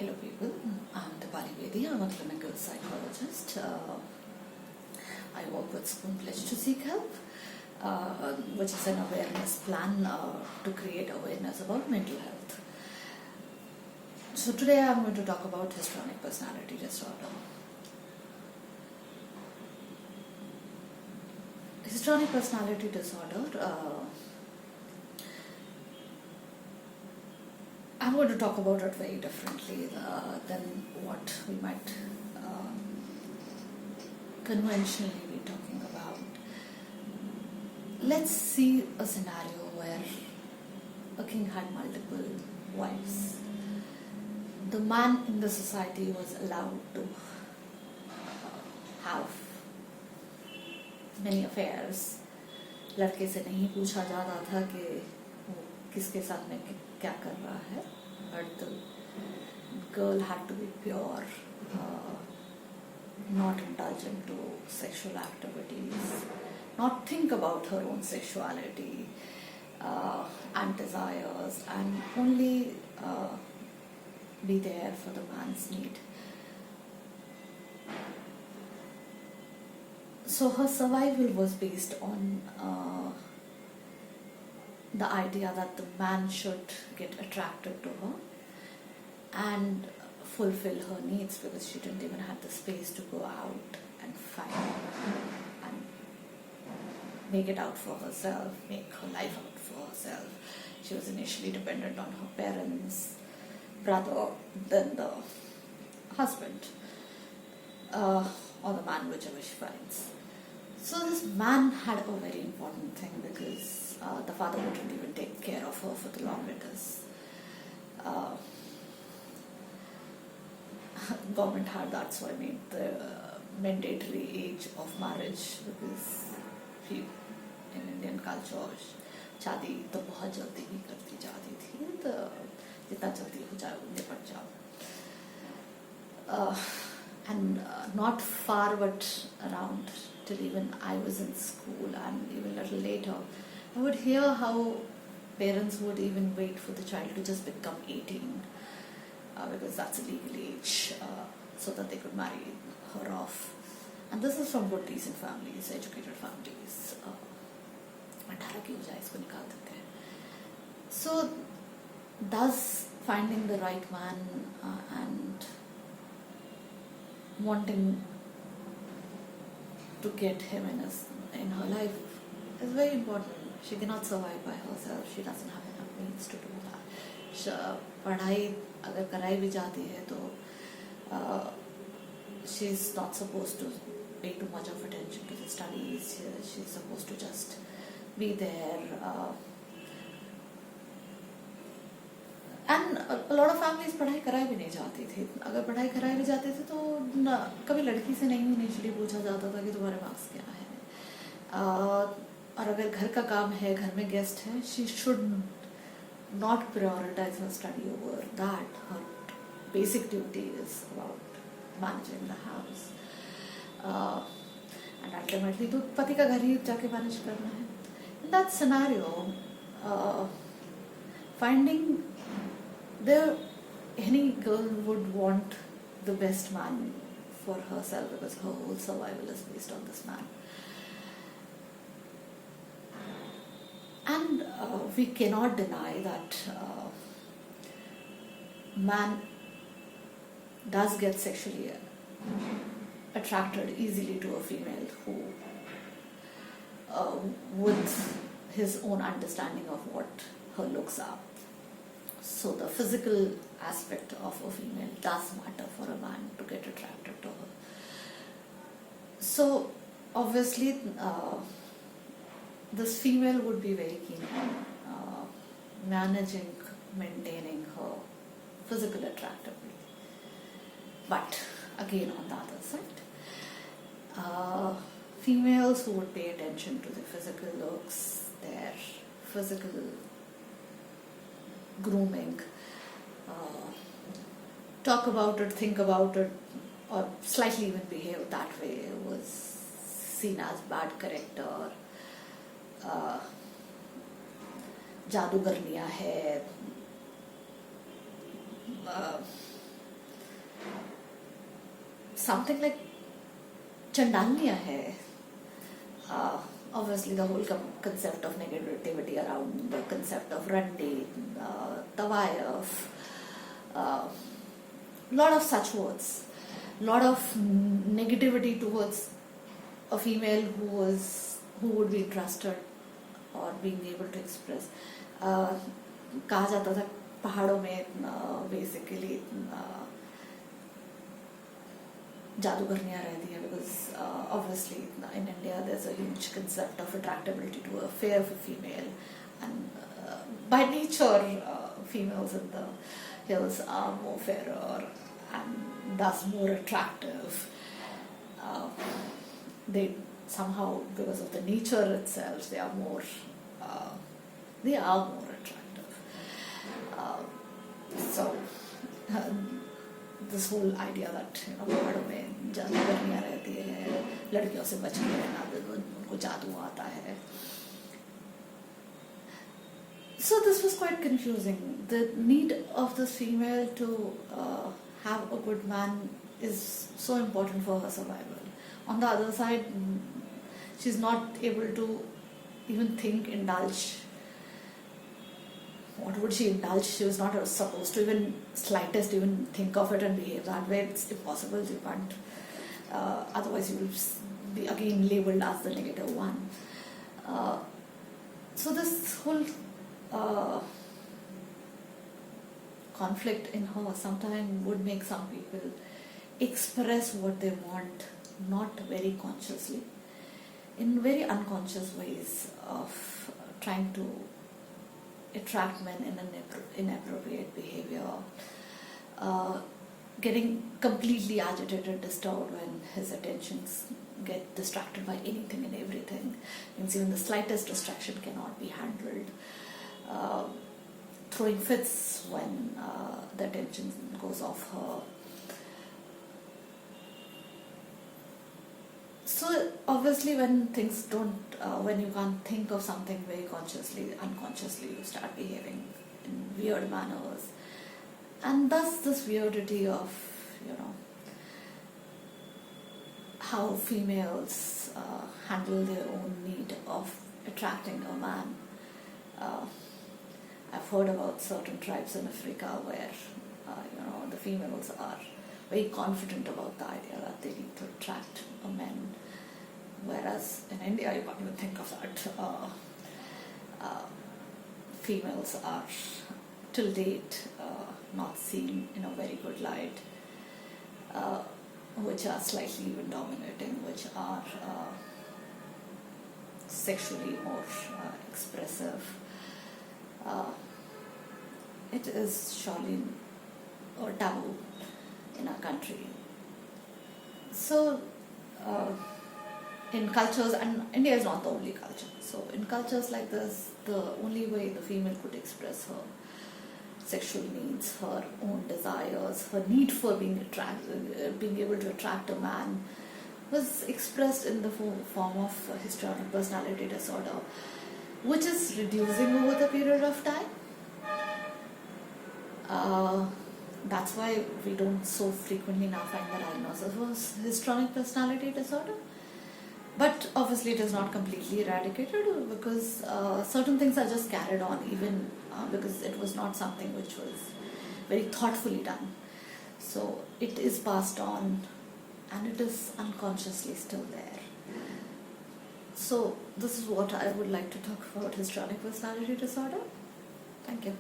Hello people, I'm Dipali Bedi. I'm a clinical psychologist. I work with Spoon Pledge to Seek Help, which is an awareness plan to create awareness about mental health. So today I'm going to talk about histrionic personality disorder. Histrionic personality disorder, I'm going to talk about it very differently than what we might conventionally be talking about. Let's see a scenario where a king had multiple wives. The man in the society was allowed to have many affairs. लड़के से नहीं पूछा जाता था कि वो किसके साथ में क्या कर रहा है. But the girl had to be pure, not indulge into sexual activities, not think about her own sexuality and desires, and only be there for the man's need. So her survival was based on the idea that the man should get attracted to her and fulfill her needs, because she didn't even have the space to go out and find and make it out for herself, make her life out for herself. She was initially dependent on her parents, brother, then the husband, or the man, whichever she finds. So this man had a very important thing, because the father wouldn't even take care of her for the long winters. Government had that's why made the mandatory age of marriage, because in Indian culture शादी तो बहुत जल्दी ही करती जाती थी, तो जितना जल्दी हो जाए निपट जाओ. And not far but around till even I was in school and even a little later, I would hear how parents would even wait for the child to just become 18 because that's a legal age, so that they could marry her off. And this is from good decent families, educated families. 18 की हो जाए इसको निकाल देते हैं. So thus finding the right man and wanting to get him in her life is very important. She cannot survive by herself. She doesn't have enough means to do that. पढ़ाई अगर कराई भी जाती है तो she's not supposed to pay too much of attention to the studies. She's supposed to just be there. And a lot of families पढ़ाई कराई भी नहीं जाती थी. अगर पढ़ाई कराई भी जाती थी तो कभी लड़की से नहीं इनिशियली पूछा जाता था कि तुम्हारे मार्क्स क्या है. और अगर घर का काम है, घर में गेस्ट है, she should not prioritize her study over that. Her basic duty is about managing the house. And ultimately तो पति का घर ही जाके मैनेज करना है. In that scenario, finding any girl would want the best man for herself, because her whole survival is based on this man. And we cannot deny that man does get sexually attracted easily to a female who, with his own understanding of what her looks are. So the physical aspect of a female does matter for a man to get attracted to her. So obviously this female would be very keen on managing, maintaining her physical attractivity. But again, on the other side, females who would pay attention to their physical looks, their physical grooming, talk about it, think about it, or slightly even behave that way, was seen as bad character. जादूगरनियां है, something like Chandalniya hai. Obviously the whole concept of negativity around the concept of Randi, Tawayaf, lot of such words, lot of negativity towards a female who would be trusted or being able to express. कहा जाता था पहाड़ों में basically जादूगरनियाँ रहती हैं, because obviously in India there's a huge concept of attractability to a fair female, and by nature females in the hills are more fairer and thus more attractive. They somehow, because of the nature itself, they are more attractive. So this whole idea that पहाड़ों में जादूगरनियाँ रहती है, लड़कियों से बच के रहना, उनको जादू आता है. So this was quite confusing. The need of this female to have a good man is so important for her survival. On the other side, she's not able to even indulge. What would she indulge? She was not supposed to even think of it and behave that way. It's impossible. You can't. Otherwise, you will be again labeled as the negative one. So this whole conflict in her sometimes would make some people express what they want, not very consciously, in very unconscious ways of trying to attract men in an inappropriate behavior, getting completely agitated, disturbed when his attentions get distracted by anything and everything. Means even the slightest distraction cannot be handled. Throwing fits when the attention goes off her. So obviously when things don't, when you can't think of something very consciously, unconsciously you start behaving in weird manners. And thus this weirdity of, how females handle their own need of attracting a man. I've heard about certain tribes in Africa where, the females are very confident about the idea that they need to attract a man. Whereas in India, you can't even think of that. Females are, till date, not seen in a very good light, which are slightly even dominating, which are sexually more expressive. It is surely a taboo in our country. So, in cultures, and India is not the only culture, so in cultures like this, the only way the female could express her sexual needs, her own desires, her need for being able to attract a man, was expressed in the form of histrionic personality disorder, which is reducing over the period of time. That's why we don't so frequently now find the diagnosis of histrionic personality disorder. But obviously it is not completely eradicated, because certain things are just carried on, even because it was not something which was very thoughtfully done. So it is passed on and it is unconsciously still there. So this is what I would like to talk about histrionic personality disorder. Thank you.